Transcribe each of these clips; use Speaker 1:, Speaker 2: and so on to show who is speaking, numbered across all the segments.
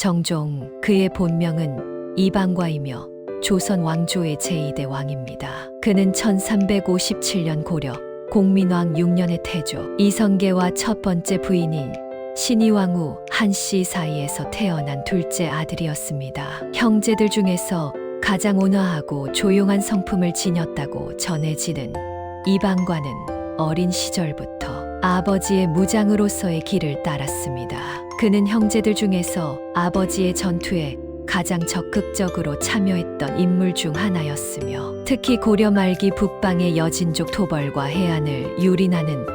Speaker 1: 정종, 그의 본명은 이방과이며 조선 왕조의 제2대 왕입니다. 그는 1357년 고려 공민왕 6년의 태조 이성계와 첫 번째 부인인 신의왕후 한씨 사이에서 태어난 둘째 아들이었습니다. 형제들 중에서 가장 온화하고 조용한 성품을 지녔다고 전해지는 이방과는 어린 시절부터 아버지의 무장으로서의 길을 따랐습니다. 그는 형제들 중에서 아버지의 전투에 가장 적극적으로 참여했던 인물 중 하나였으며, 특히 고려 말기 북방의 여진족 토벌과 해안을 유린하는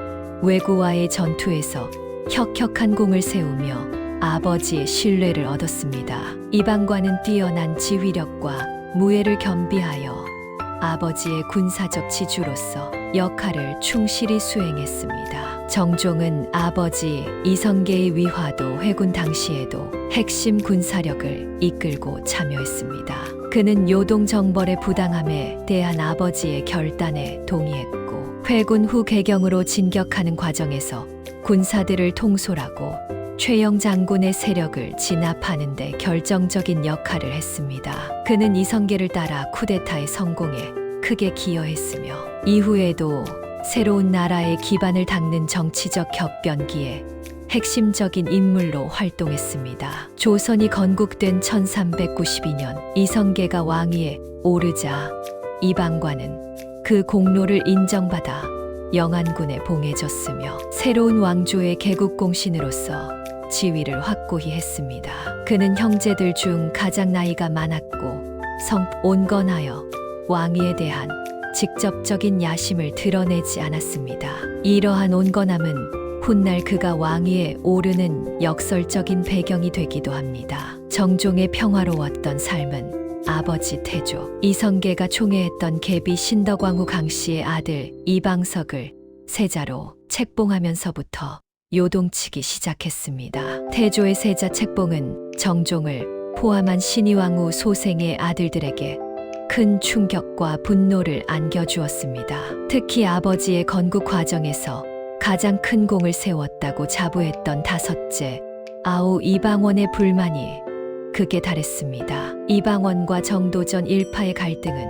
Speaker 1: 왜구와의 전투에서 혁혁한 공을 세우며 아버지의 신뢰를 얻었습니다. 이방과는 뛰어난 지휘력과 무예를 겸비하여 아버지의 군사적 지주로서 역할을 충실히 수행했습니다. 정종은 아버지 이성계의 위화도 회군 당시에도 핵심 군사력을 이끌고 참여했습니다. 그는 요동정벌의 부당함에 대한 아버지의 결단에 동의했고, 회군 후 개경으로 진격하는 과정에서 군사들을 통솔하고 최영 장군의 세력을 진압하는 데 결정적인 역할을 했습니다. 그는 이성계를 따라 쿠데타의 성공에 크게 기여했으며, 이후에도 새로운 나라의 기반을 닦는 정치적 격변기에 핵심적인 인물로 활동했습니다. 조선이 건국된 1392년 이성계가 왕위에 오르자 이방과는 그 공로를 인정받아 영안군에 봉해졌으며, 새로운 왕조의 개국공신으로서 지위를 확고히 했습니다. 그는 형제들 중 가장 나이가 많았고 온건하여 왕위에 대한 직접적인 야심을 드러내지 않았습니다. 이러한 온건함은 훗날 그가 왕위에 오르는 역설적인 배경이 되기도 합니다. 정종의 평화로웠던 삶은 아버지 태조 이성계가 총애했던 계비 신덕왕후 강씨의 아들 이방석을 세자로 책봉하면서부터 요동치기 시작했습니다. 태조의 세자 책봉은 정종을 포함한 신의왕후 소생의 아들들에게 큰 충격과 분노를 안겨주었습니다. 특히 아버지의 건국 과정에서 가장 큰 공을 세웠다고 자부했던 다섯째 아우 이방원의 불만이 극에 달했습니다. 이방원과 정도전 일파의 갈등은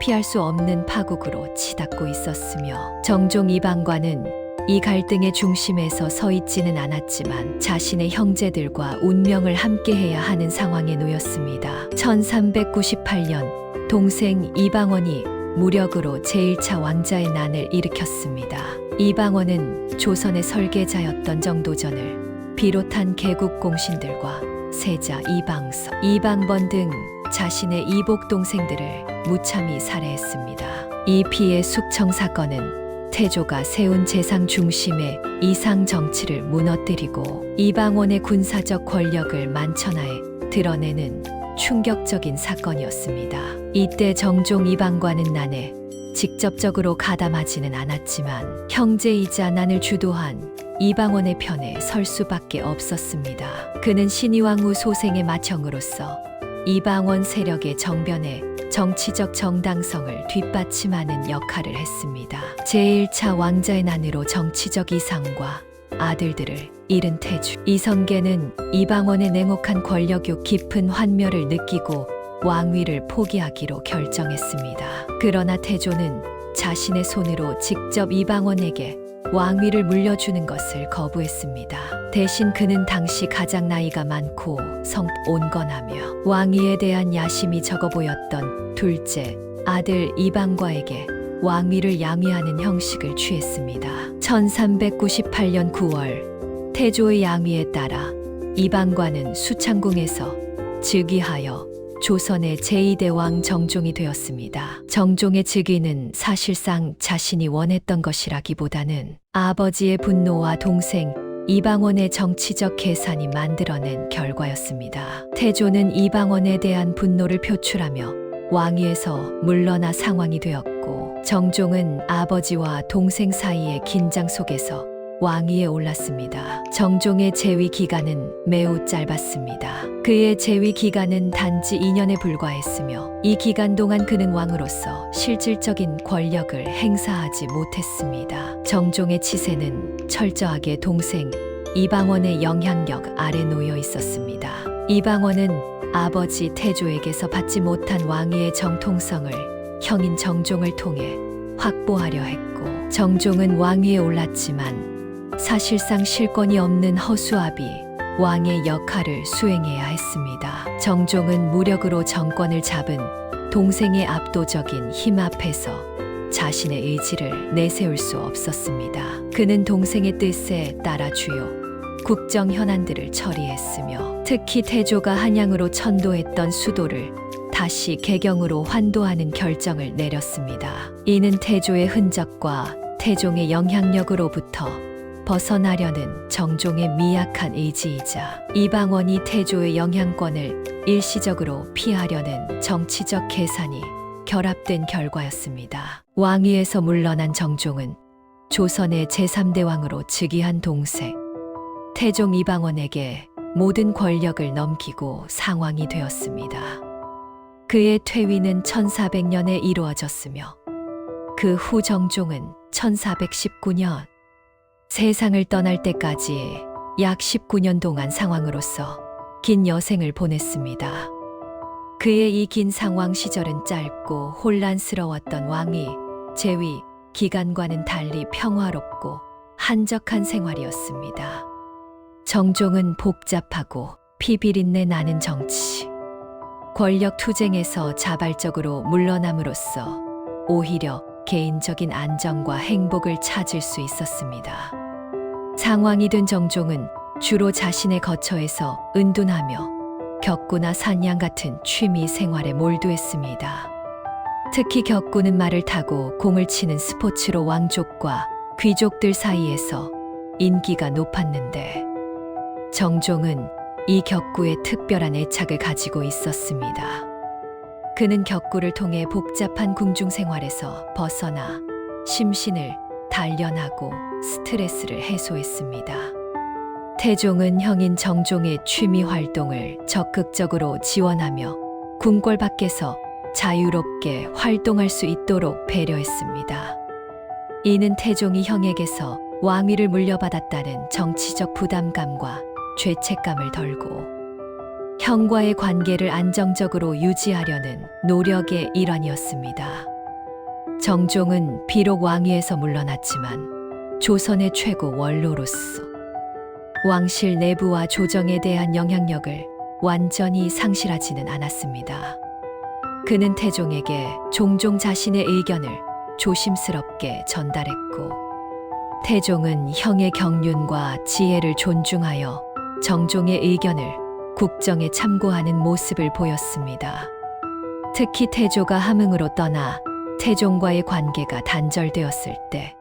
Speaker 1: 피할 수 없는 파국으로 치닫고 있었으며, 정종 이방과는 이 갈등의 중심에서 서 있지는 않았지만 자신의 형제들과 운명을 함께해야 하는 상황에 놓였습니다. 1398년 동생 이방원이 무력으로 제1차 왕자의 난을 일으켰습니다. 이방원은 조선의 설계자였던 정도전을 비롯한 개국 공신들과 세자 이방석, 이방번 등 자신의 이복 동생들을 무참히 살해했습니다. 이 피해 숙청 사건은 태조가 세운 재상 중심의 이상 정치를 무너뜨리고 이방원의 군사적 권력을 만천하에 드러내는 충격적인 사건이었습니다. 이때 정종 이방과는 난에 직접적으로 가담하지는 않았지만 형제이자 난을 주도한 이방원의 편에 설 수밖에 없었습니다. 그는 신의왕후 소생의 맏형으로서 이방원 세력의 정변에 정치적 정당성을 뒷받침하는 역할을 했습니다. 제1차 왕자의 난으로 정치적 이상과 아들들을 잃은 태조 이성계는 이방원의 냉혹한 권력욕 깊은 환멸을 느끼고 왕위를 포기하기로 결정했습니다. 그러나 태조는 자신의 손으로 직접 이방원에게 왕위를 물려주는 것을 거부했습니다. 대신 그는 당시 가장 나이가 많고 온건하며 왕위에 대한 야심이 적어 보였던 둘째 아들 이방과에게 왕위를 양위하는 형식을 취했습니다. 1398년 9월 태조의 양위에 따라 이방과는 수창궁에서 즉위하여 조선의 제2대 왕 정종이 되었습니다. 정종의 즉위는 사실상 자신이 원했던 것이라기보다는 아버지의 분노와 동생 이방원의 정치적 계산이 만들어낸 결과였습니다. 태조는 이방원에 대한 분노를 표출하며 왕위에서 물러나 상황이 되었고, 정종은 아버지와 동생 사이의 긴장 속에서 왕위에 올랐습니다. 정종의 재위 기간은 매우 짧았습니다. 그의 재위 기간은 단지 2년에 불과했으며, 이 기간 동안 그는 왕으로서 실질적인 권력을 행사하지 못했습니다. 정종의 치세는 철저하게 동생 이방원의 영향력 아래 놓여 있었습니다. 이방원은 아버지 태조에게서 받지 못한 왕위의 정통성을 형인 정종을 통해 확보하려 했고, 정종은 왕위에 올랐지만 사실상 실권이 없는 허수아비 왕의 역할을 수행해야 했습니다. 정종은 무력으로 정권을 잡은 동생의 압도적인 힘 앞에서 자신의 의지를 내세울 수 없었습니다. 그는 동생의 뜻에 따라 주요 국정 현안들을 처리했으며, 특히 태조가 한양으로 천도했던 수도를 다시 개경으로 환도하는 결정을 내렸습니다. 이는 태조의 흔적과 태종의 영향력으로부터 벗어나려는 정종의 미약한 의지이자 이방원이 태조의 영향권을 일시적으로 피하려는 정치적 계산이 결합된 결과였습니다. 왕위에서 물러난 정종은 조선의 제3대 왕으로 즉위한 동생 태종 이방원에게 모든 권력을 넘기고 상왕이 되었습니다. 그의 퇴위는 1400년에 이루어졌으며, 그 후 정종은 1419년 세상을 떠날 때까지 약 19년 동안 상왕으로서 긴 여생을 보냈습니다. 그의 이 긴 상왕 시절은 짧고 혼란스러웠던 왕위, 재위 기간과는 달리 평화롭고 한적한 생활이었습니다. 정종은 복잡하고 피비린내 나는 정치, 권력 투쟁에서 자발적으로 물러남으로써 오히려 개인적인 안정과 행복을 찾을 수 있었습니다. 상왕이 된 정종은 주로 자신의 거처에서 은둔하며 격구나 산양 같은 취미 생활에 몰두했습니다. 특히 격구는 말을 타고 공을 치는 스포츠로 왕족과 귀족들 사이에서 인기가 높았는데, 정종은 이 격구에 특별한 애착을 가지고 있었습니다. 그는 격구를 통해 복잡한 궁중 생활에서 벗어나 심신을 단련하고 스트레스를 해소했습니다. 태종은 형인 정종의 취미 활동을 적극적으로 지원하며 궁궐 밖에서 자유롭게 활동할 수 있도록 배려했습니다. 이는 태종이 형에게서 왕위를 물려받았다는 정치적 부담감과 죄책감을 덜고 형과의 관계를 안정적으로 유지하려는 노력의 일환이었습니다. 정종은 비록 왕위에서 물러났지만 조선의 최고 원로로서 왕실 내부와 조정에 대한 영향력을 완전히 상실하지는 않았습니다. 그는 태종에게 종종 자신의 의견을 조심스럽게 전달했고, 태종은 형의 경륜과 지혜를 존중하여 정종의 의견을 국정에 참고하는 모습을 보였습니다. 특히 태조가 함흥으로 떠나 태종과의 관계가 단절되었을 때,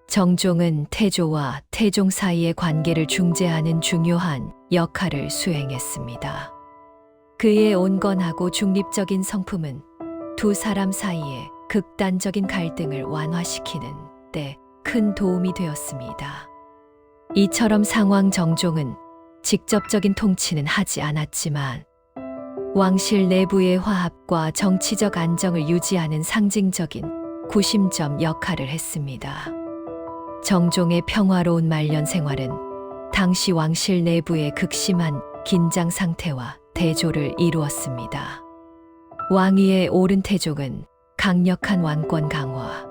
Speaker 1: 정종은 태조와 태종 사이의 관계를 중재하는 중요한 역할을 수행했습니다. 그의 온건하고 중립적인 성품은 두 사람 사이의 극단적인 갈등을 완화시키는 데 큰 도움이 되었습니다. 이처럼 상왕 정종은 직접적인 통치는 하지 않았지만 왕실 내부의 화합과 정치적 안정을 유지하는 상징적인 구심점 역할을 했습니다. 정종의 평화로운 말년 생활은 당시 왕실 내부의 극심한 긴장 상태와 대조를 이루었습니다. 왕위에 오른 태종은 강력한 왕권 강화,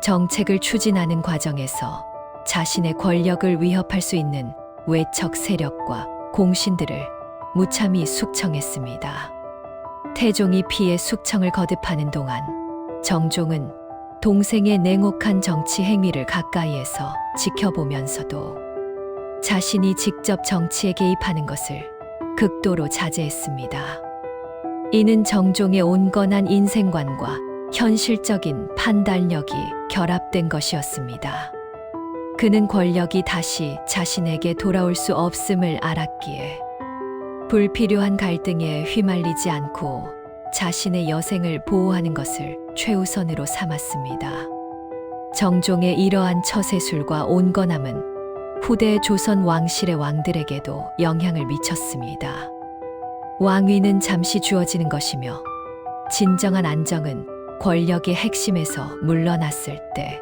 Speaker 1: 정책을 추진하는 과정에서 자신의 권력을 위협할 수 있는 외척 세력과 공신들을 무참히 숙청했습니다. 태종이 피해 숙청을 거듭하는 동안 정종은 동생의 냉혹한 정치 행위를 가까이에서 지켜보면서도 자신이 직접 정치에 개입하는 것을 극도로 자제했습니다. 이는 정종의 온건한 인생관과 현실적인 판단력이 결합된 것이었습니다. 그는 권력이 다시 자신에게 돌아올 수 없음을 알았기에 불필요한 갈등에 휘말리지 않고 자신의 여생을 보호하는 것을 최우선으로 삼았습니다. 정종의 이러한 처세술과 온건함은 후대 조선 왕실의 왕들에게도 영향을 미쳤습니다. 왕위는 잠시 주어지는 것이며 진정한 안정은 권력의 핵심에서 물러났을 때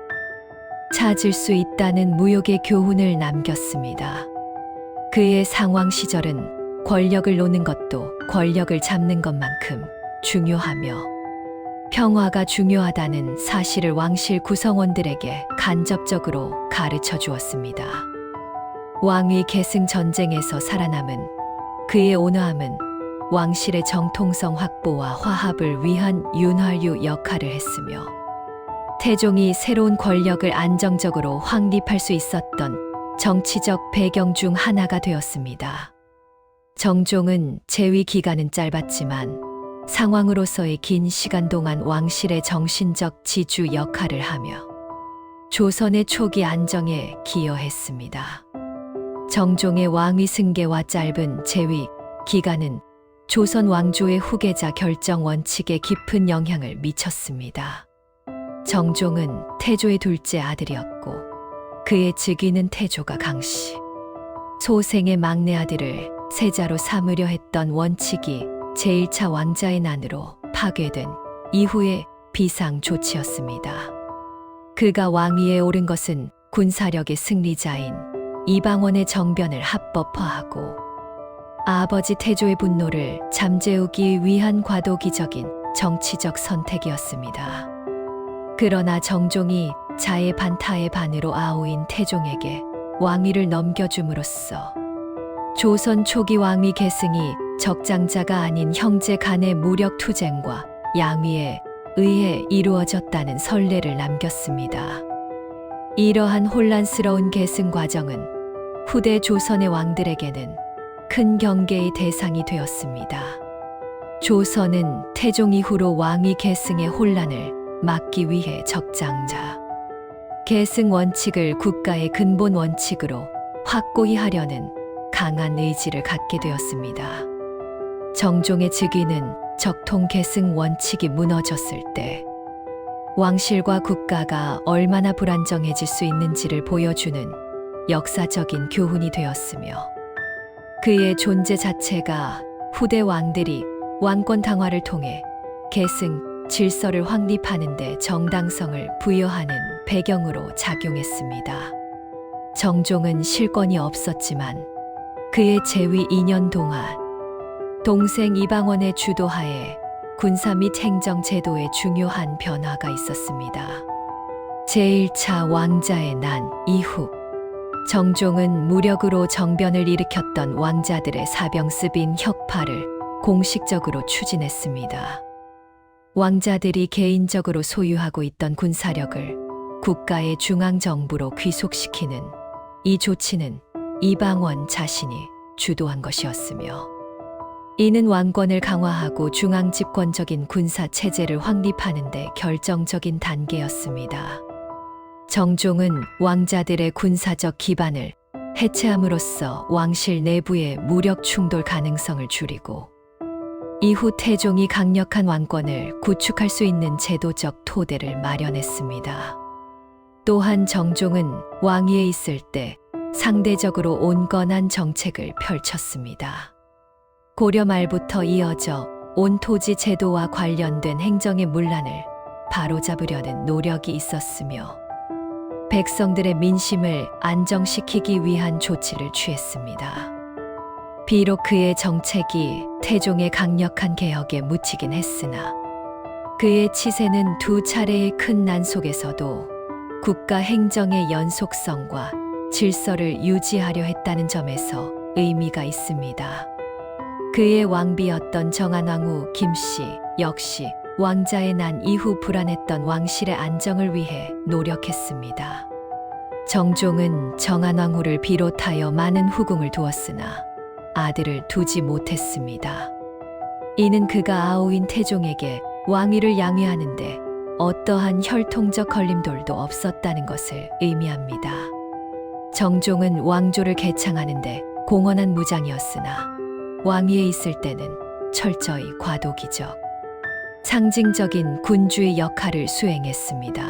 Speaker 1: 찾을 수 있다는 무욕의 교훈을 남겼습니다. 그의 상왕 시절은 권력을 놓는 것도 권력을 잡는 것만큼 중요하며 평화가 중요하다는 사실을 왕실 구성원들에게 간접적으로 가르쳐 주었습니다. 왕위 계승 전쟁에서 살아남은 그의 온화함은 왕실의 정통성 확보와 화합을 위한 윤활유 역할을 했으며 태종이 새로운 권력을 안정적으로 확립할 수 있었던 정치적 배경 중 하나가 되었습니다. 정종은 재위 기간은 짧았지만 상황으로서의 긴 시간 동안 왕실의 정신적 지주 역할을 하며 조선의 초기 안정에 기여했습니다. 정종의 왕위 승계와 짧은 재위 기간은 조선 왕조의 후계자 결정 원칙에 깊은 영향을 미쳤습니다. 정종은 태조의 둘째 아들이었고 그의 즉위는 태조가 강씨, 소생의 막내 아들을 세자로 삼으려 했던 원칙이 제1차 왕자의 난으로 파괴된 이후의 비상 조치였습니다. 그가 왕위에 오른 것은 군사력의 승리자인 이방원의 정변을 합법화하고 아버지 태조의 분노를 잠재우기 위한 과도기적인 정치적 선택이었습니다. 그러나 정종이 자의 반 타의 반으로 아우인 태종에게 왕위를 넘겨줌으로써 조선 초기 왕위 계승이 적장자가 아닌 형제 간의 무력 투쟁과 양위에 의해 이루어졌다는 선례를 남겼습니다. 이러한 혼란스러운 계승 과정은 후대 조선의 왕들에게는 큰 경계의 대상이 되었습니다. 조선은 태종 이후로 왕위 계승의 혼란을 막기 위해 적장자 계승 원칙을 국가의 근본 원칙으로 확고히 하려는 강한 의지를 갖게 되었습니다. 정종의 즉위는 적통 계승 원칙이 무너졌을 때 왕실과 국가가 얼마나 불안정해질 수 있는지를 보여주는 역사적인 교훈이 되었으며 그의 존재 자체가 후대 왕들이 왕권 당화를 통해 계승 질서를 확립하는 데 정당성을 부여하는 배경으로 작용했습니다. 정종은 실권이 없었지만 그의 재위 2년 동안 동생 이방원의 주도하에 군사 및 행정 제도에 중요한 변화가 있었습니다. 제1차 왕자의 난 이후 정종은 무력으로 정변을 일으켰던 왕자들의 사병습인 혁파를 공식적으로 추진했습니다. 왕자들이 개인적으로 소유하고 있던 군사력을 국가의 중앙정부로 귀속시키는 이 조치는 이방원 자신이 주도한 것이었으며 이는 왕권을 강화하고 중앙 집권적인 군사 체제를 확립하는 데 결정적인 단계였습니다. 정종은 왕자들의 군사적 기반을 해체함으로써 왕실 내부의 무력 충돌 가능성을 줄이고 이후 태종이 강력한 왕권을 구축할 수 있는 제도적 토대를 마련했습니다. 또한 정종은 왕위에 있을 때 상대적으로 온건한 정책을 펼쳤습니다. 고려 말부터 이어져 온 토지 제도와 관련된 행정의 문란을 바로잡으려는 노력이 있었으며 백성들의 민심을 안정시키기 위한 조치를 취했습니다. 비록 그의 정책이 태종의 강력한 개혁에 묻히긴 했으나 그의 치세는 두 차례의 큰 난 속에서도 국가 행정의 연속성과 질서를 유지하려 했다는 점에서 의미가 있습니다. 그의 왕비였던 정한왕후 김씨 역시 왕자의 난 이후 불안했던 왕실의 안정을 위해 노력했습니다. 정종은 정한왕후를 비롯하여 많은 후궁을 두었으나 아들을 두지 못했습니다. 이는 그가 아우인 태종에게 왕위를 양위하는데 어떠한 혈통적 걸림돌도 없었다는 것을 의미합니다. 정종은 왕조를 개창하는데 공헌한 무장이었으나 왕위에 있을 때는 철저히 과도기적, 상징적인 군주의 역할을 수행했습니다.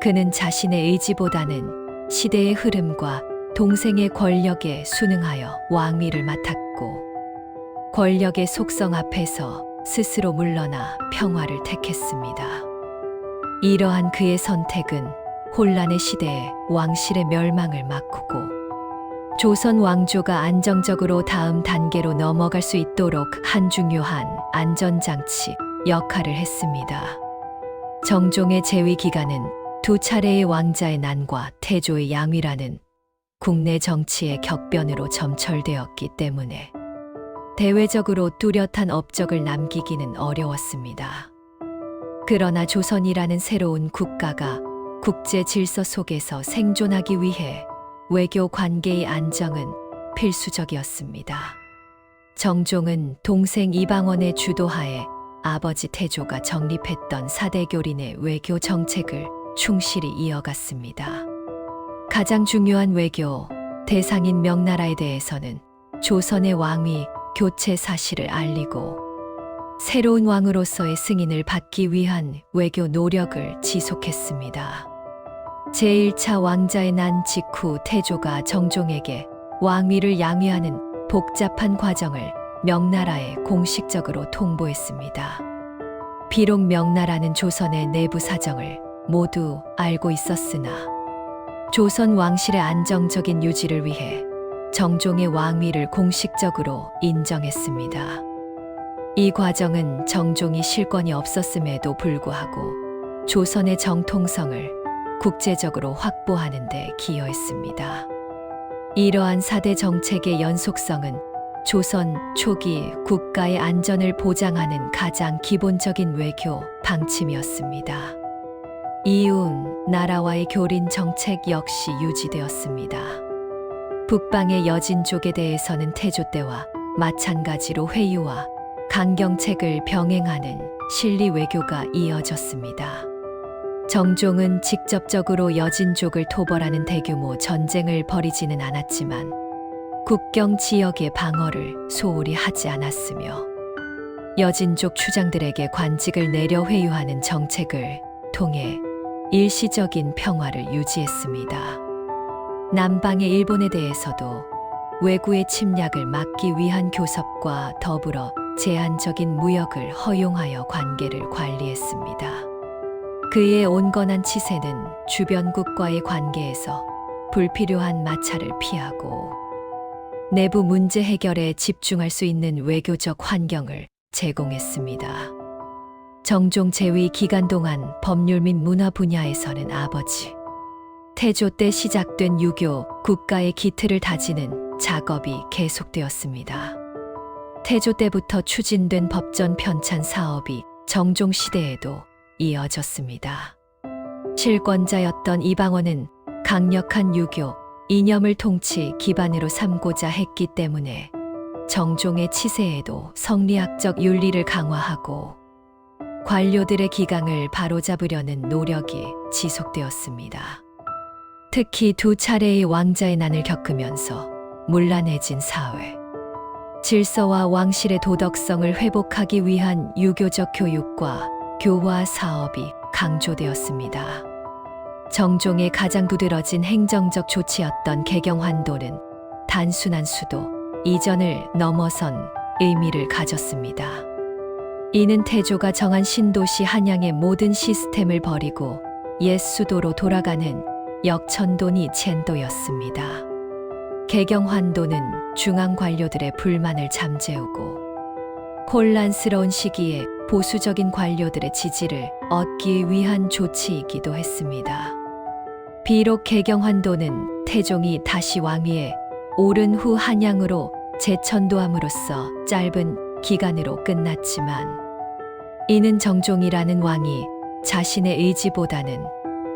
Speaker 1: 그는 자신의 의지보다는 시대의 흐름과 동생의 권력에 순응하여 왕위를 맡았고 권력의 속성 앞에서 스스로 물러나 평화를 택했습니다. 이러한 그의 선택은 혼란의 시대에 왕실의 멸망을 막고 조선 왕조가 안정적으로 다음 단계로 넘어갈 수 있도록 한 중요한 안전장치 역할을 했습니다. 정종의 재위 기간은 두 차례의 왕자의 난과 태조의 양위라는 국내 정치의 격변으로 점철되었기 때문에 대외적으로 뚜렷한 업적을 남기기는 어려웠습니다. 그러나 조선이라는 새로운 국가가 국제 질서 속에서 생존하기 위해 외교 관계의 안정은 필수적이었습니다. 정종은 동생 이방원의 주도하에 아버지 태조가 정립했던 사대교린의 외교 정책을 충실히 이어갔습니다. 가장 중요한 외교 대상인 명나라에 대해서는 조선의 왕위 교체 사실을 알리고 새로운 왕으로서의 승인을 받기 위한 외교 노력을 지속했습니다. 제1차 왕자의 난 직후 태조가 정종에게 왕위를 양위하는 복잡한 과정을 명나라에 공식적으로 통보했습니다. 비록 명나라는 조선의 내부 사정을 모두 알고 있었으나 조선 왕실의 안정적인 유지를 위해 정종의 왕위를 공식적으로 인정했습니다. 이 과정은 정종이 실권이 없었음에도 불구하고 조선의 정통성을 국제적으로 확보하는 데 기여했습니다. 이러한 4대 정책의 연속성은 조선 초기 국가의 안전을 보장하는 가장 기본적인 외교 방침이었습니다. 이윤 나라와의 교린 정책 역시 유지되었습니다. 북방의 여진족에 대해서는 태조 때와 마찬가지로 회유와 강경책을 병행하는 실리 외교가 이어졌습니다. 정종은 직접적으로 여진족을 토벌하는 대규모 전쟁을 벌이지는 않았지만 국경 지역의 방어를 소홀히 하지 않았으며 여진족 추장들에게 관직을 내려 회유하는 정책을 통해 일시적인 평화를 유지했습니다. 남방의 일본에 대해서도 외구의 침략을 막기 위한 교섭과 더불어 제한적인 무역을 허용하여 관계를 관리했습니다. 그의 온건한 치세는 주변국과의 관계에서 불필요한 마찰을 피하고 내부 문제 해결에 집중할 수 있는 외교적 환경을 제공했습니다. 정종 재위 기간 동안 법률 및 문화 분야에서는 아버지 태조 때 시작된 유교 국가의 기틀을 다지는 작업이 계속되었습니다. 태조 때부터 추진된 법전 편찬 사업이 정종 시대에도 이어졌습니다. 실권자였던 이방원은 강력한 유교 이념을 통치 기반으로 삼고자 했기 때문에 정종의 치세에도 성리학적 윤리를 강화하고 관료들의 기강을 바로잡으려는 노력이 지속되었습니다. 특히 두 차례의 왕자의 난을 겪으면서 문란해진 사회, 질서와 왕실의 도덕성을 회복하기 위한 유교적 교육과 교화 사업이 강조되었습니다. 정종의 가장 두드러진 행정적 조치였던 개경환도는 단순한 수도 이전을 넘어선 의미를 가졌습니다. 이는 태조가 정한 신도시 한양의 모든 시스템을 버리고 옛 수도로 돌아가는 역천도니 첸도였습니다. 개경환도는 중앙 관료들의 불만을 잠재우고 혼란스러운 시기에 보수적인 관료들의 지지를 얻기 위한 조치이기도 했습니다. 비록 개경환도는 태종이 다시 왕위에 오른 후 한양으로 재천도함으로써 짧은 기간으로 끝났지만 이는 정종이라는 왕이 자신의 의지보다는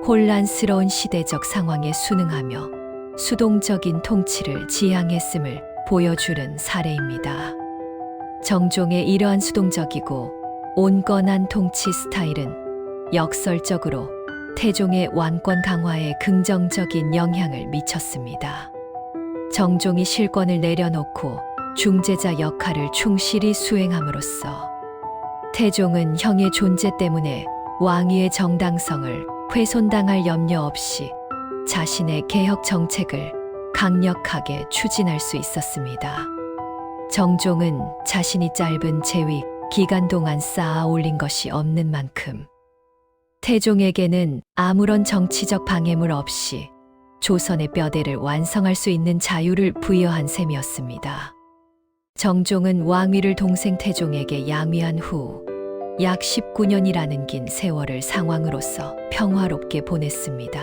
Speaker 1: 혼란스러운 시대적 상황에 순응하며 수동적인 통치를 지향했음을 보여주는 사례입니다. 정종의 이러한 수동적이고 온건한 통치 스타일은 역설적으로 태종의 왕권 강화에 긍정적인 영향을 미쳤습니다. 정종이 실권을 내려놓고 중재자 역할을 충실히 수행함으로써 태종은 형의 존재 때문에 왕위의 정당성을 훼손당할 염려 없이 자신의 개혁 정책을 강력하게 추진할 수 있었습니다. 정종은 자신이 짧은 재위 기간 동안 쌓아 올린 것이 없는 만큼 태종에게는 아무런 정치적 방해물 없이 조선의 뼈대를 완성할 수 있는 자유를 부여한 셈이었습니다. 정종은 왕위를 동생 태종에게 양위한 후 약 19년이라는 긴 세월을 상왕으로서 평화롭게 보냈습니다.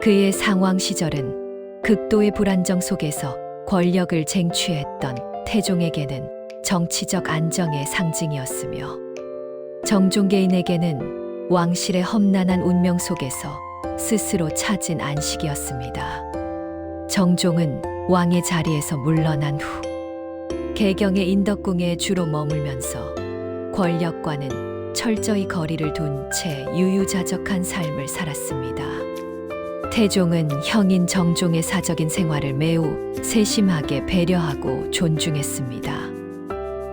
Speaker 1: 그의 상왕 시절은 극도의 불안정 속에서 권력을 쟁취했던 태종에게는 정치적 안정의 상징이었으며 정종개인에게는 왕실의 험난한 운명 속에서 스스로 찾은 안식이었습니다. 정종은 왕의 자리에서 물러난 후 개경의 인덕궁에 주로 머물면서 권력과는 철저히 거리를 둔 채 유유자적한 삶을 살았습니다. 태종은 형인 정종의 사적인 생활을 매우 세심하게 배려하고 존중했습니다.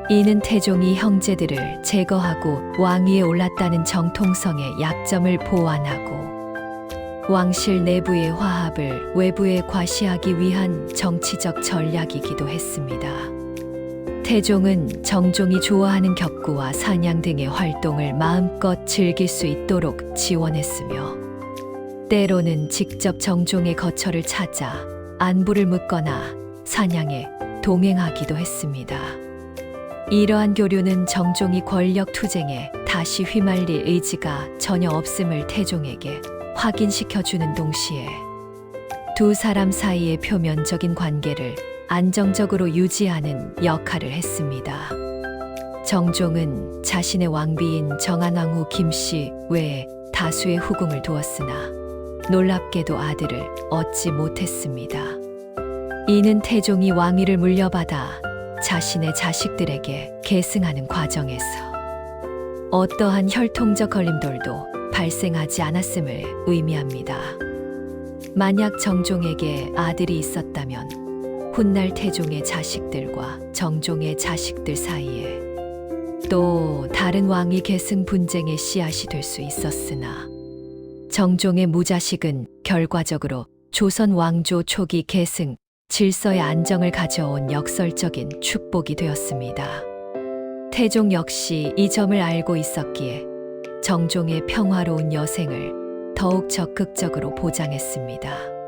Speaker 1: 이는 태종이 형제들을 제거하고 왕위에 올랐다는 정통성의 약점을 보완하고 왕실 내부의 화합을 외부에 과시하기 위한 정치적 전략이기도 했습니다. 태종은 정종이 좋아하는 격구와 사냥 등의 활동을 마음껏 즐길 수 있도록 지원했으며 때로는 직접 정종의 거처를 찾아 안부를 묻거나 사냥에 동행하기도 했습니다. 이러한 교류는 정종이 권력 투쟁에 다시 휘말릴 의지가 전혀 없음을 태종에게 확인시켜주는 동시에 두 사람 사이의 표면적인 관계를 안정적으로 유지하는 역할을 했습니다. 정종은 자신의 왕비인 정안왕후 김씨 외에 다수의 후궁을 두었으나 놀랍게도 아들을 얻지 못했습니다. 이는 태종이 왕위를 물려받아 자신의 자식들에게 계승하는 과정에서 어떠한 혈통적 걸림돌도 발생하지 않았음을 의미합니다. 만약 정종에게 아들이 있었다면 훗날 태종의 자식들과 정종의 자식들 사이에 또 다른 왕위 계승 분쟁의 씨앗이 될 수 있었으나 정종의 무자식은 결과적으로 조선 왕조 초기 계승 질서의 안정을 가져온 역설적인 축복이 되었습니다. 태종 역시 이 점을 알고 있었기에 정종의 평화로운 여생을 더욱 적극적으로 보장했습니다.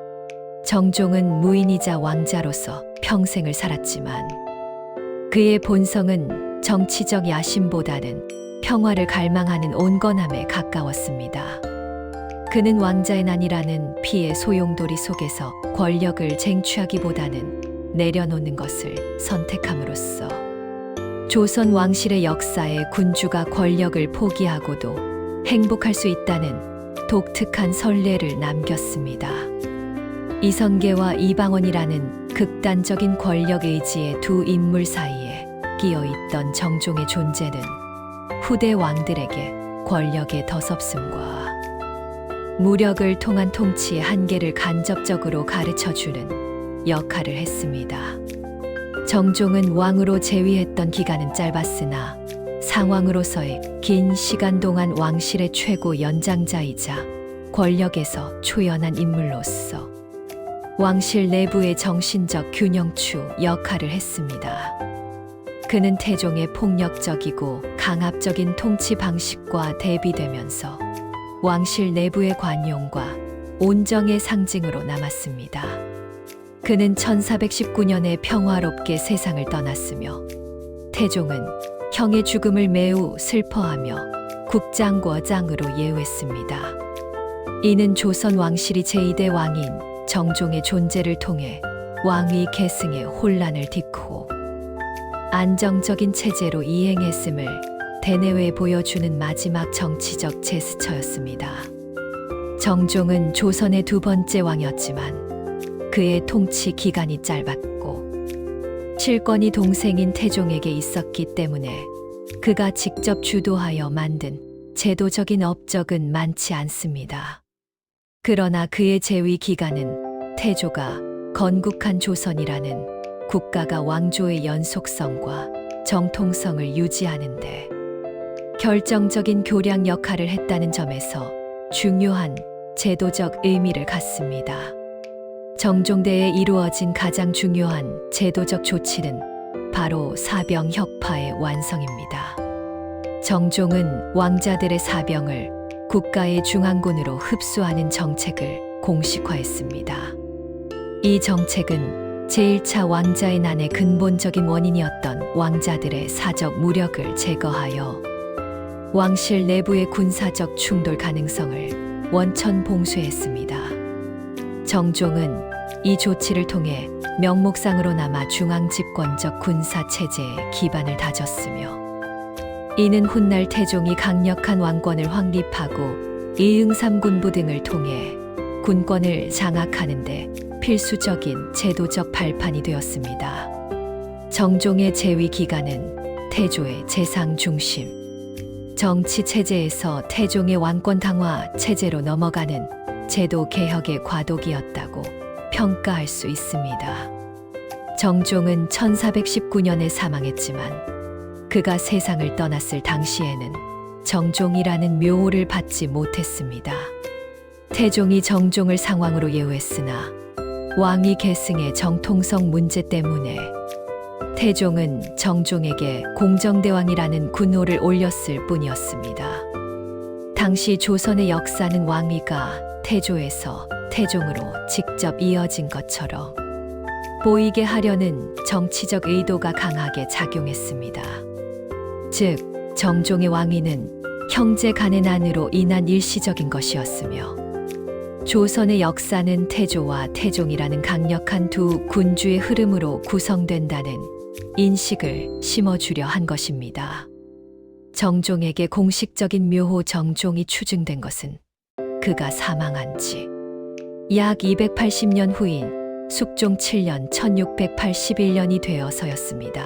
Speaker 1: 정종은 무인이자 왕자로서 평생을 살았지만 그의 본성은 정치적 야심보다는 평화를 갈망하는 온건함에 가까웠습니다. 그는 왕자의 난이라는 피의 소용돌이 속에서 권력을 쟁취하기보다는 내려놓는 것을 선택함으로써 조선 왕실의 역사에 군주가 권력을 포기하고도 행복할 수 있다는 독특한 선례를 남겼습니다. 이성계와 이방원이라는 극단적인 권력 의지의 두 인물 사이에 끼어 있던 정종의 존재는 후대 왕들에게 권력의 더섭음과 무력을 통한 통치의 한계를 간접적으로 가르쳐주는 역할을 했습니다. 정종은 왕으로 재위했던 기간은 짧았으나 상왕으로서의 긴 시간 동안 왕실의 최고 연장자이자 권력에서 초연한 인물로서 왕실 내부의 정신적 균형추 역할을 했습니다. 그는 태종의 폭력적이고 강압적인 통치 방식과 대비되면서 왕실 내부의 관용과 온정의 상징으로 남았습니다. 그는 1419년에 평화롭게 세상을 떠났으며 태종은 형의 죽음을 매우 슬퍼하며 국장과장으로 예우했습니다. 이는 조선 왕실이 제2대 왕인 정종의 존재를 통해 왕위 계승의 혼란을 딛고 안정적인 체제로 이행했음을 대내외에 보여주는 마지막 정치적 제스처였습니다. 정종은 조선의 두 번째 왕이었지만 그의 통치 기간이 짧았고 실권이 동생인 태종에게 있었기 때문에 그가 직접 주도하여 만든 제도적인 업적은 많지 않습니다. 그러나 그의 재위 기간은 태조가 건국한 조선이라는 국가가 왕조의 연속성과 정통성을 유지하는데 결정적인 교량 역할을 했다는 점에서 중요한 제도적 의미를 갖습니다. 정종대에 이루어진 가장 중요한 제도적 조치는 바로 사병혁파의 완성입니다. 정종은 왕자들의 사병을 국가의 중앙군으로 흡수하는 정책을 공식화했습니다. 이 정책은 제1차 왕자의 난의 근본적인 원인이었던 왕자들의 사적 무력을 제거하여 왕실 내부의 군사적 충돌 가능성을 원천 봉쇄했습니다. 정종은 이 조치를 통해 명목상으로나마 중앙 집권적 군사 체제의 기반을 다졌으며, 이는 훗날 태종이 강력한 왕권을 확립하고 이응삼군부 등을 통해 군권을 장악하는 데 필수적인 제도적 발판이 되었습니다. 정종의 재위 기간은 태조의 재상 중심, 정치 체제에서 태종의 왕권 강화 체제로 넘어가는 제도 개혁의 과도기였다고 평가할 수 있습니다. 정종은 1419년에 사망했지만 그가 세상을 떠났을 당시에는 정종이라는 묘호를 받지 못했습니다. 태종이 정종을 상왕으로 예우했으나 왕위 계승의 정통성 문제 때문에 태종은 정종에게 공정대왕이라는 군호를 올렸을 뿐이었습니다. 당시 조선의 역사는 왕위가 태조에서 태종으로 직접 이어진 것처럼 보이게 하려는 정치적 의도가 강하게 작용했습니다. 즉, 정종의 왕위는 형제 간의 난으로 인한 일시적인 것이었으며, 조선의 역사는 태조와 태종이라는 강력한 두 군주의 흐름으로 구성된다는 인식을 심어주려 한 것입니다. 정종에게 공식적인 묘호 정종이 추증된 것은 그가 사망한 지 약 280년 후인 숙종 7년 1681년이 되어서였습니다.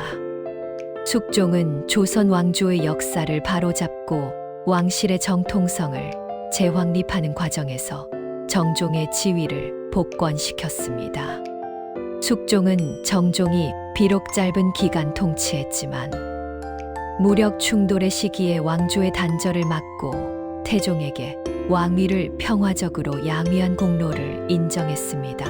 Speaker 1: 숙종은 조선 왕조의 역사를 바로잡고 왕실의 정통성을 재확립하는 과정에서 정종의 지위를 복권시켰습니다. 숙종은 정종이 비록 짧은 기간 통치했지만 무력 충돌의 시기에 왕조의 단절을 막고 태종에게 왕위를 평화적으로 양위한 공로를 인정했습니다.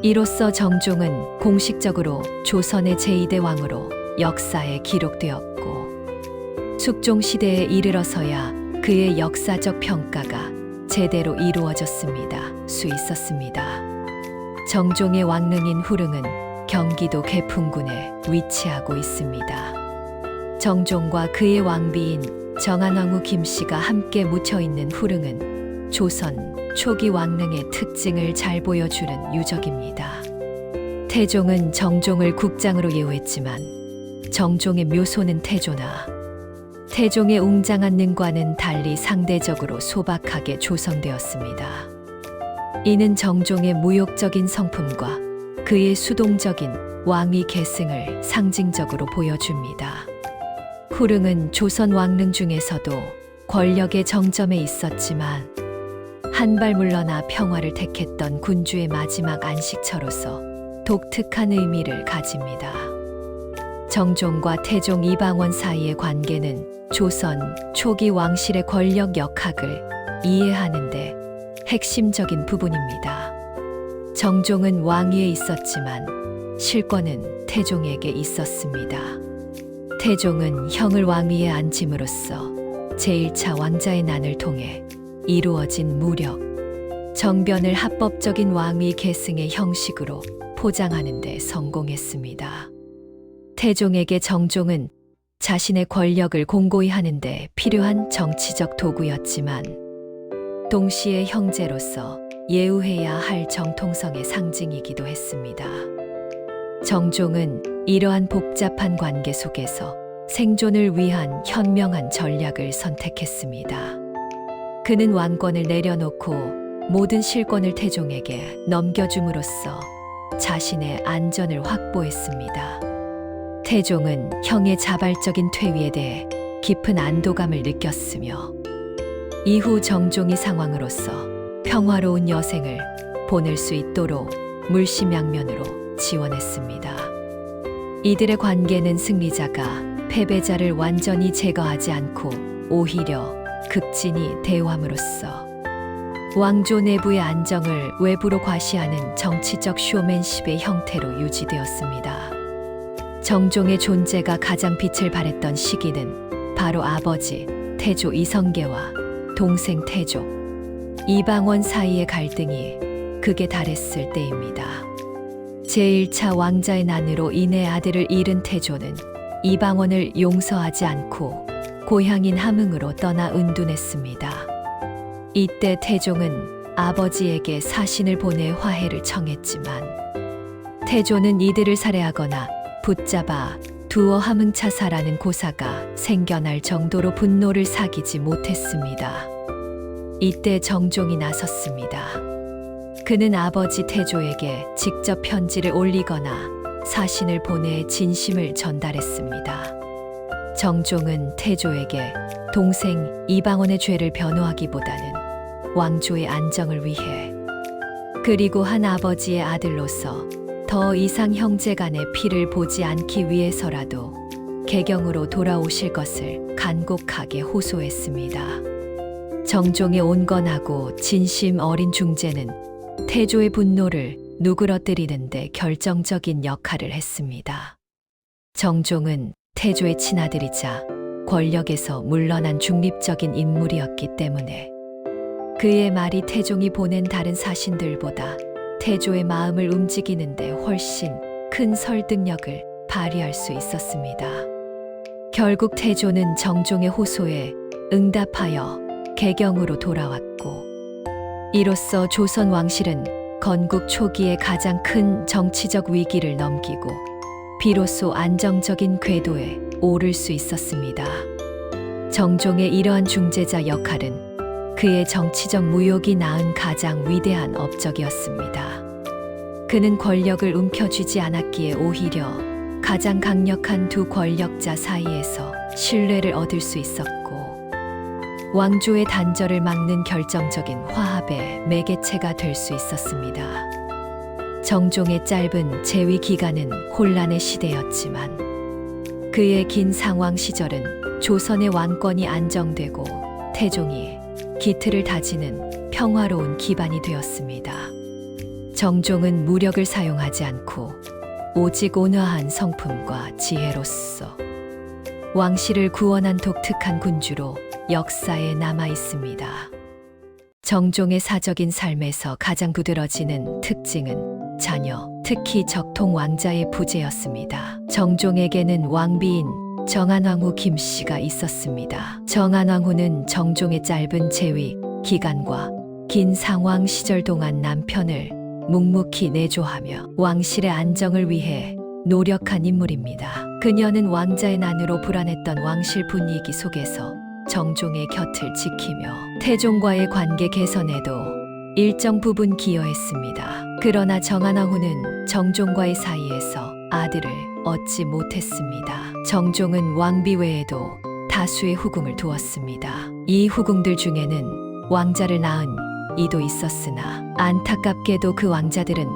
Speaker 1: 이로써 정종은 공식적으로 조선의 제2대 왕으로 역사에 기록되었고, 숙종 시대에 이르러서야 그의 역사적 평가가 제대로 이루어졌습니다. 수 있었습니다. 정종의 왕릉인 후릉은 경기도 개풍군에 위치하고 있습니다. 정종과 그의 왕비인 정안왕후 김씨가 함께 묻혀있는 후릉은 조선 초기 왕릉의 특징을 잘 보여주는 유적입니다. 태종은 정종을 국장으로 예우했지만 정종의 묘소는 태조나 태종의 웅장한 능과는 달리 상대적으로 소박하게 조성되었습니다. 이는 정종의 무욕적인 성품과 그의 수동적인 왕위 계승을 상징적으로 보여줍니다. 후릉은 조선 왕릉 중에서도 권력의 정점에 있었지만 한 발 물러나 평화를 택했던 군주의 마지막 안식처로서 독특한 의미를 가집니다. 정종과 태종 이방원 사이의 관계는 조선 초기 왕실의 권력 역학을 이해하는 데 핵심적인 부분입니다. 정종은 왕위에 있었지만 실권은 태종에게 있었습니다. 태종은 형을 왕위에 앉힘으로써 제1차 왕자의 난을 통해 이루어진 무력, 정변을 합법적인 왕위 계승의 형식으로 포장하는 데 성공했습니다. 태종에게 정종은 자신의 권력을 공고히 하는데 필요한 정치적 도구였지만 동시에 형제로서 예우해야 할 정통성의 상징이기도 했습니다. 정종은 이러한 복잡한 관계 속에서 생존을 위한 현명한 전략을 선택했습니다. 그는 왕권을 내려놓고 모든 실권을 태종에게 넘겨줌으로써 자신의 안전을 확보했습니다. 태종은 형의 자발적인 퇴위에 대해 깊은 안도감을 느꼈으며 이후 정종이 상왕으로서 평화로운 여생을 보낼 수 있도록 물심양면으로 지원했습니다. 이들의 관계는 승리자가 패배자를 완전히 제거하지 않고 오히려 극진히 대우함으로써 왕조 내부의 안정을 외부로 과시하는 정치적 쇼맨십의 형태로 유지되었습니다. 정종의 존재가 가장 빛을 발했던 시기는 바로 아버지 태조 이성계와 동생 태조, 이방원 사이의 갈등이 극에 달했을 때입니다. 제1차 왕자의 난으로 인해 아들을 잃은 태조는 이방원을 용서하지 않고 고향인 함흥으로 떠나 은둔했습니다. 이때 태종은 아버지에게 사신을 보내 화해를 청했지만 태조는 이들을 살해하거나 붙잡아 두어 함흥차사라는 고사가 생겨날 정도로 분노를 사기지 못했습니다. 이때 정종이 나섰습니다. 그는 아버지 태조에게 직접 편지를 올리거나 사신을 보내 진심을 전달했습니다. 정종은 태조에게 동생 이방원의 죄를 변호하기보다는 왕조의 안정을 위해 그리고 한 아버지의 아들로서 더 이상 형제간의 피를 보지 않기 위해서라도 개경으로 돌아오실 것을 간곡하게 호소했습니다. 정종의 온건하고 진심 어린 중재는 태조의 분노를 누그러뜨리는데 결정적인 역할을 했습니다. 정종은 태조의 친아들이자 권력에서 물러난 중립적인 인물이었기 때문에 그의 말이 태종이 보낸 다른 사신들보다 태조의 마음을 움직이는데 훨씬 큰 설득력을 발휘할 수 있었습니다. 결국 태조는 정종의 호소에 응답하여 개경으로 돌아왔고, 이로써 조선 왕실은 건국 초기에 가장 큰 정치적 위기를 넘기고 비로소 안정적인 궤도에 오를 수 있었습니다. 정종의 이러한 중재자 역할은 그의 정치적 무욕이 낳은 가장 위대한 업적이었습니다. 그는 권력을 움켜쥐지 않았기에 오히려 가장 강력한 두 권력자 사이에서 신뢰를 얻을 수 있었고, 왕조의 단절을 막는 결정적인 화합의 매개체가 될 수 있었습니다. 정종의 짧은 재위 기간은 혼란의 시대였지만 그의 긴 상왕 시절은 조선의 왕권이 안정되고 태종이 기틀을 다지는 평화로운 기반이 되었습니다. 정종은 무력을 사용하지 않고 오직 온화한 성품과 지혜로서 왕실을 구원한 독특한 군주로 역사에 남아 있습니다. 정종의 사적인 삶에서 가장 두드러지는 특징은 자녀, 특히 적통 왕자의 부재였습니다. 정종에게는 왕비인 정안왕후 김씨가 있었습니다. 정안왕후는 정종의 짧은 재위 기간과 긴 상왕 시절 동안 남편을 묵묵히 내조하며 왕실의 안정을 위해 노력한 인물입니다. 그녀는 왕자의 난으로 불안했던 왕실 분위기 속에서 정종의 곁을 지키며 태종과의 관계 개선에도 일정 부분 기여했습니다. 그러나 정안왕후는 정종과의 사이에서 아들을 얻지 못했습니다. 정종은 왕비 외에도 다수의 후궁을 두었습니다. 이 후궁들 중에는 왕자를 낳은 이도 있었으나 안타깝게도 그 왕자들은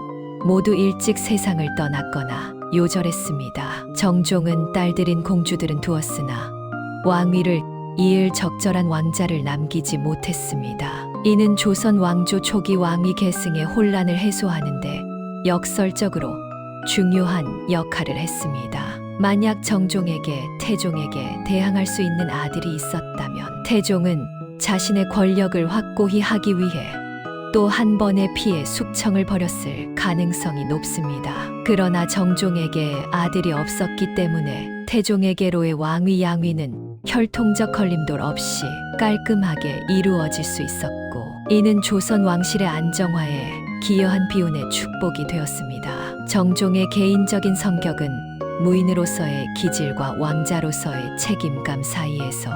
Speaker 1: 모두 일찍 세상을 떠났거나 요절했습니다. 정종은 딸들인 공주들은 두었으나 왕위를 이을 적절한 왕자를 남기지 못했습니다. 이는 조선 왕조 초기 왕위 계승의 혼란을 해소하는데 역설적으로 중요한 역할을 했습니다. 만약 정종에게 태종에게 대항할 수 있는 아들이 있었다면 태종은 자신의 권력을 확고히 하기 위해 또 한 번의 피해 숙청을 벌였을 가능성이 높습니다. 그러나 정종에게 아들이 없었기 때문에 태종에게로의 왕위 양위는 혈통적 걸림돌 없이 깔끔하게 이루어질 수 있었고, 이는 조선 왕실의 안정화에 기여한 비운의 축복이 되었습니다. 정종의 개인적인 성격은 무인으로서의 기질과 왕자로서의 책임감 사이에서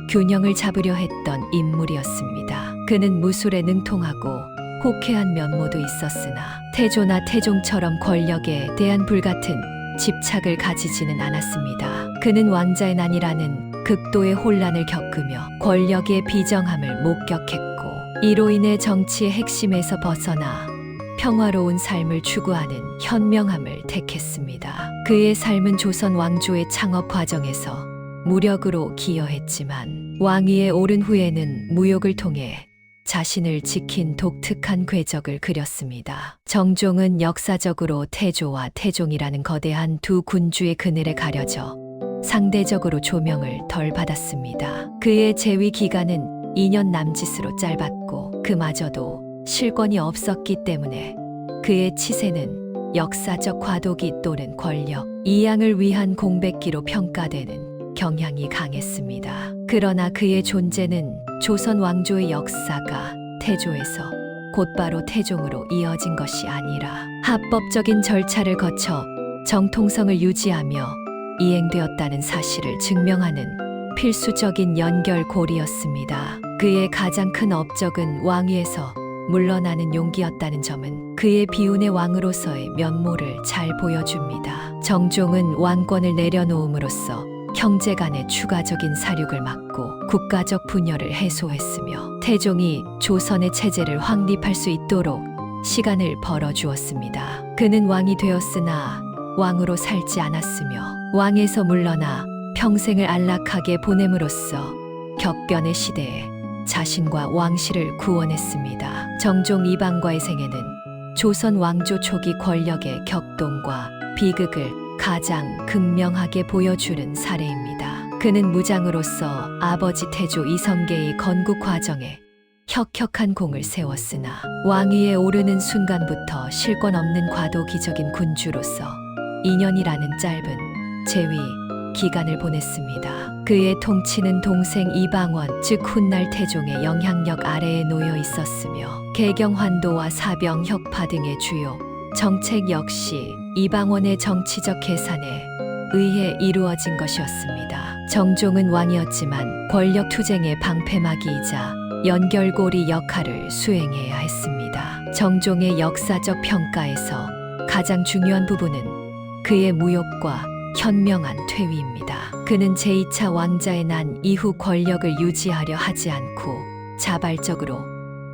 Speaker 1: 균형을 잡으려 했던 인물이었습니다. 그는 무술에 능통하고 호쾌한 면모도 있었으나 태조나 태종처럼 권력에 대한 불같은 집착을 가지지는 않았습니다. 그는 왕자의 난이라는 극도의 혼란을 겪으며 권력의 비정함을 목격했고, 이로 인해 정치의 핵심에서 벗어나 평화로운 삶을 추구하는 현명함을 택했습니다. 그의 삶은 조선 왕조의 창업 과정에서 무력으로 기여했지만 왕위에 오른 후에는 무욕을 통해 자신을 지킨 독특한 궤적을 그렸습니다. 정종은 역사적으로 태조와 태종이라는 거대한 두 군주의 그늘에 가려져 상대적으로 조명을 덜 받았습니다. 그의 재위 기간은 2년 남짓으로 짧았고 그마저도 실권이 없었기 때문에 그의 치세는 역사적 과도기 또는 권력, 이양을 위한 공백기로 평가되는 경향이 강했습니다. 그러나 그의 존재는 조선 왕조의 역사가 태조에서 곧바로 태종으로 이어진 것이 아니라 합법적인 절차를 거쳐 정통성을 유지하며 이행되었다는 사실을 증명하는 필수적인 연결고리였습니다. 그의 가장 큰 업적은 왕위에서 물러나는 용기였다는 점은 그의 비운의 왕으로서의 면모를 잘 보여줍니다. 정종은 왕권을 내려놓음으로써 형제 간의 추가적인 사륙을 막고 국가적 분열을 해소했으며 태종이 조선의 체제를 확립할 수 있도록 시간을 벌어주었습니다. 그는 왕이 되었으나 왕으로 살지 않았으며 왕에서 물러나 평생을 안락하게 보냄으로써 격변의 시대에 자신과 왕실을 구원했습니다. 정종 이방과의 생애는 조선 왕조 초기 권력의 격동과 비극을 가장 극명하게 보여주는 사례입니다. 그는 무장으로서 아버지 태조 이성계의 건국 과정에 혁혁한 공을 세웠으나 왕위에 오르는 순간부터 실권 없는 과도기적인 군주로서 2년이라는 짧은 재위 기간을 보냈습니다. 그의 통치는 동생 이방원 즉 훗날 태종의 영향력 아래에 놓여 있었으며 개경환도와 사병 혁파 등의 주요 정책 역시 이방원의 정치적 계산에 의해 이루어진 것이었습니다. 정종은 왕이었지만 권력 투쟁의 방패막이이자 연결고리 역할을 수행해야 했습니다. 정종의 역사적 평가에서 가장 중요한 부분은 그의 무욕과 현명한 퇴위입니다. 그는 제2차 왕자의 난 이후 권력을 유지하려 하지 않고 자발적으로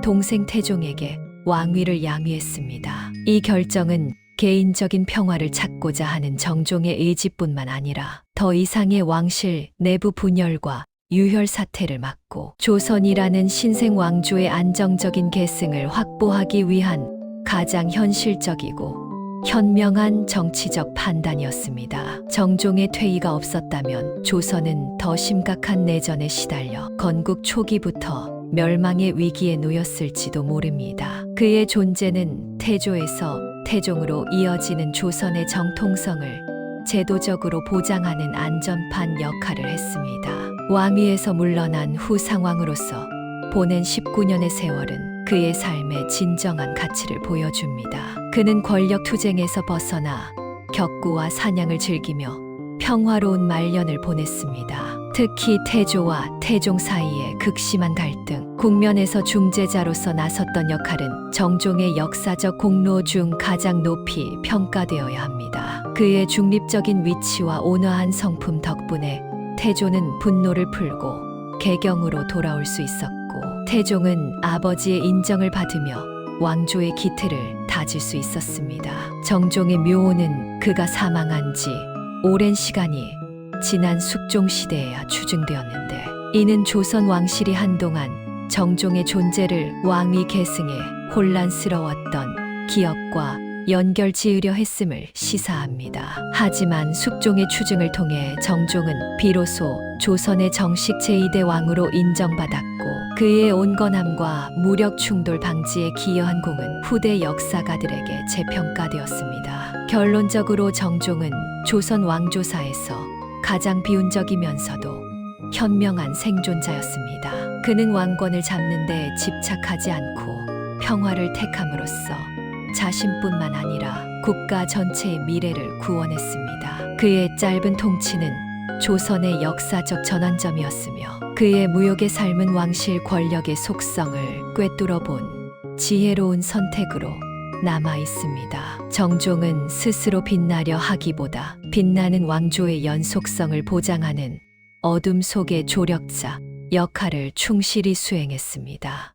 Speaker 1: 동생 태종에게 왕위를 양위했습니다. 이 결정은 개인적인 평화를 찾고자 하는 정종의 의지뿐만 아니라 더 이상의 왕실 내부 분열과 유혈 사태를 막고 조선이라는 신생 왕조의 안정적인 계승을 확보하기 위한 가장 현실적이고 현명한 정치적 판단이었습니다. 정종의 퇴위가 없었다면 조선은 더 심각한 내전에 시달려 건국 초기부터 멸망의 위기에 놓였을지도 모릅니다. 그의 존재는 태조에서 태종으로 이어지는 조선의 정통성을 제도적으로 보장하는 안전판 역할을 했습니다. 왕위에서 물러난 후 상황으로서 보낸 19년의 세월은 그의 삶의 진정한 가치를 보여줍니다. 그는 권력 투쟁에서 벗어나 격구와 사냥을 즐기며 평화로운 말년을 보냈습니다. 특히 태조와 태종 사이의 극심한 갈등, 국면에서 중재자로서 나섰던 역할은 정종의 역사적 공로 중 가장 높이 평가되어야 합니다. 그의 중립적인 위치와 온화한 성품 덕분에 태조는 분노를 풀고 개경으로 돌아올 수 있었고 태종은 아버지의 인정을 받으며 왕조의 기틀을 다질 수 있었습니다. 정종의 묘호는 그가 사망한 지 오랜 시간이 지난 숙종 시대에야 추증되었는데 이는 조선 왕실이 한동안 정종의 존재를 왕위 계승에 혼란스러웠던 기억과 연결 지으려 했음을 시사합니다. 하지만 숙종의 추증을 통해 정종은 비로소 조선의 정식 제2대 왕으로 인정받았고 그의 온건함과 무력 충돌 방지에 기여한 공은 후대 역사가들에게 재평가되었습니다. 결론적으로 정종은 조선 왕조사에서 가장 비운적이면서도 현명한 생존자였습니다. 그는 왕권을 잡는 데 집착하지 않고 평화를 택함으로써 자신뿐만 아니라 국가 전체의 미래를 구원했습니다. 그의 짧은 통치는 조선의 역사적 전환점이었으며 그의 무욕의 삶은 왕실 권력의 속성을 꿰뚫어 본 지혜로운 선택으로 남아 있습니다. 정종은 스스로 빛나려 하기보다 빛나는 왕조의 연속성을 보장하는 어둠 속의 조력자 역할을 충실히 수행했습니다.